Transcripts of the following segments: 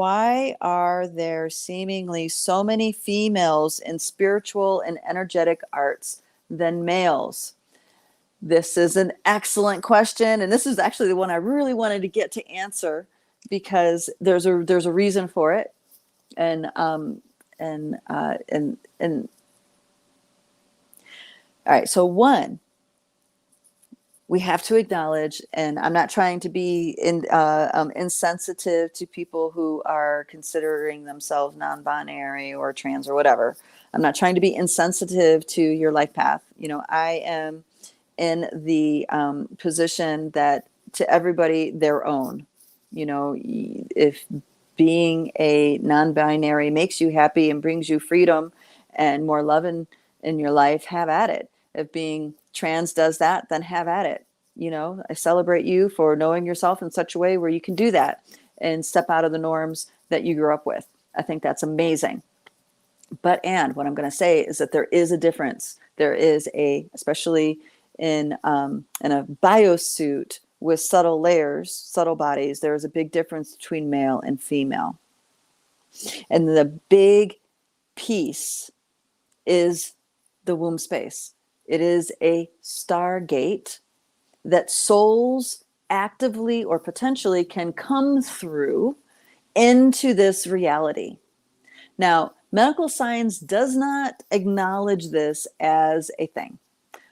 Why are there seemingly so many females in spiritual and energetic arts than males? This is an excellent question, and this is actually the one I really wanted to get to answer because there's a reason for it, and all right. So one, we have to acknowledge, and I'm not trying to be insensitive to people who are considering themselves non-binary or trans or whatever. I'm not trying to be insensitive to your life path. You know, I am in the position that to everybody their own. You know, if being a non-binary makes you happy and brings you freedom and more love in your life, have at it. If being trans does that, then have at it. You know, I celebrate you for knowing yourself in such a way where you can do that and step out of the norms that you grew up with. I think that's amazing. And what I'm going to say is that there is a difference. There is especially in a biosuit with subtle layers, subtle bodies, there is a big difference between male and female. And the big piece is the womb space. It is a stargate that souls actively or potentially can come through into this reality. Now, medical science does not acknowledge this as a thing.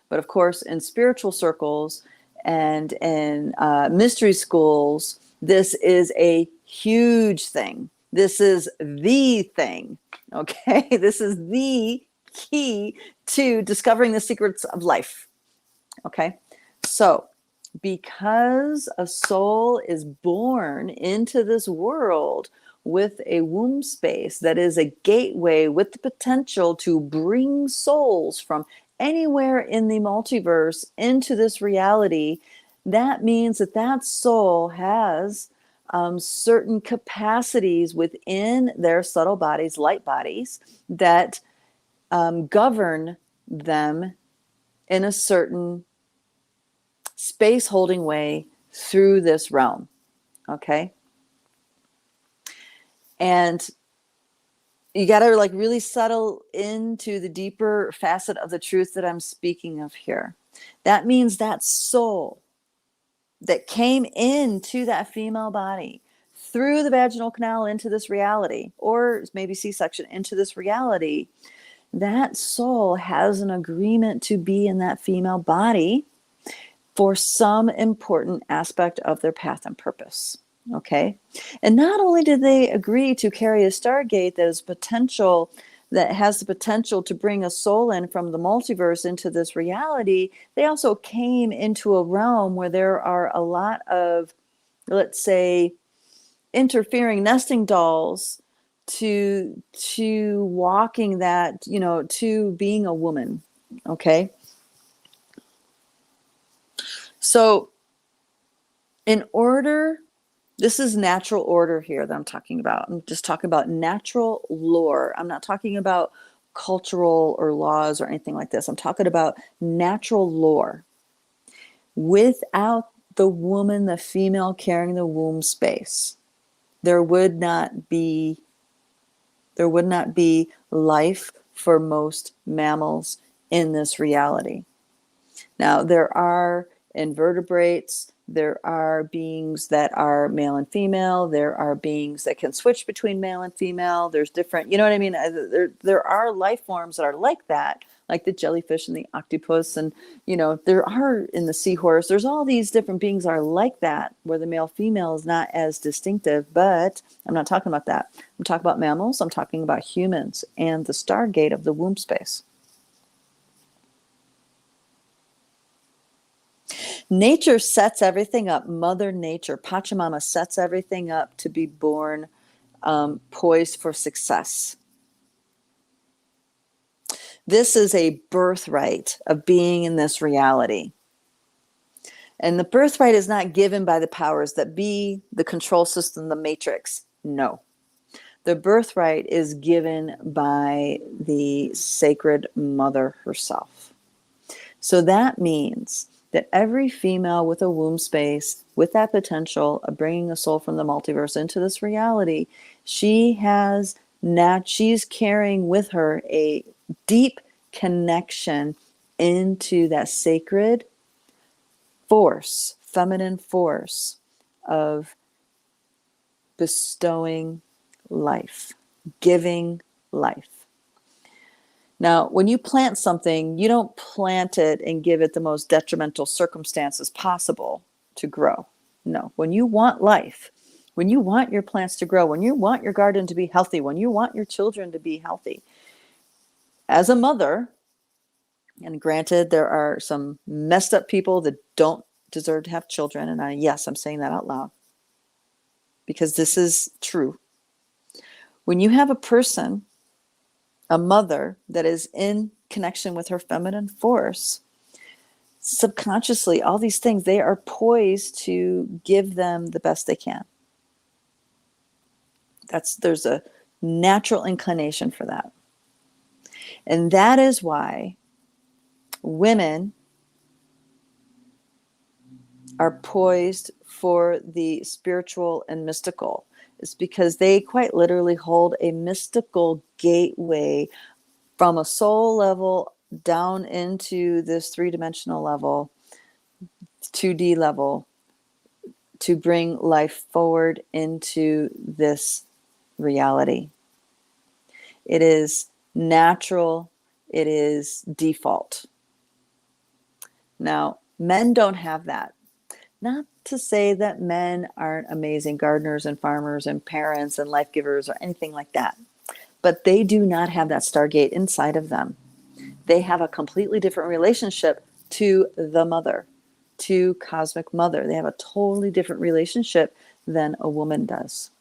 But of course, in spiritual circles and in mystery schools, this is a huge thing. This is the thing, okay? This is the key to discovering the secrets of life, okay? So, because a soul is born into this world with a womb space that is a gateway with the potential to bring souls from anywhere in the multiverse into this reality, that means that that soul has certain capacities within their subtle bodies, light bodies, that govern them in a certain space holding way through this realm. Okay. And you got to like really settle into the deeper facet of the truth that I'm speaking of here. That means that soul that came into that female body through the vaginal canal into this reality, or maybe C-section into this reality, that soul has an agreement to be in that female body for some important aspect of their path and purpose. Okay. And not only did they agree to carry a stargate that has the potential to bring a soul in from the multiverse into this reality, they also came into a realm where there are a lot of, let's say, interfering nesting dolls to walking that, you know, to being a woman. Okay. So this is natural order here that I'm talking about. I'm just talking about natural lore. I'm not talking about cultural or laws or anything like this. I'm talking about natural lore. Without the woman, the female carrying the womb space, there would not be life for most mammals in this reality. Now, there are invertebrates, there are beings that are male and female, there are beings that can switch between male and female, there's different, you know what I mean? There are life forms that are like that, like the jellyfish and the octopus, and, you know, there are in the seahorse, there's all these different beings that are like that, where the male-female is not as distinctive, but I'm not talking about that. I'm talking about mammals, I'm talking about humans, and the stargate of the womb space. Nature sets everything up. Mother Nature, Pachamama, sets everything up to be born poised for success. This is a birthright of being in this reality. And the birthright is not given by the powers that be, the control system, the matrix. No. The birthright is given by the sacred mother herself. So that means that every female with a womb space, with that potential of bringing a soul from the multiverse into this reality, she's carrying with her a deep connection into that sacred force, feminine force of bestowing life, giving life. Now, when you plant something, you don't plant it and give it the most detrimental circumstances possible to grow. No, when you want life, when you want your plants to grow, when you want your garden to be healthy, when you want your children to be healthy, as a mother, and granted, there are some messed up people that don't deserve to have children. And yes, I'm saying that out loud because this is true. When you have a person, a mother that is in connection with her feminine force, subconsciously, all these things, they are poised to give them the best they can. There's a natural inclination for that. And that is why women are poised for the spiritual and mystical. It's because they quite literally hold a mystical gateway from a soul level down into this three-dimensional level, 2D level, to bring life forward into this reality. It is natural. It is default. Now, men don't have that. Not to say that men aren't amazing gardeners and farmers and parents and life givers or anything like that, but they do not have that stargate inside of them. They have a completely different relationship to the mother, to cosmic mother. They have a totally different relationship than a woman does.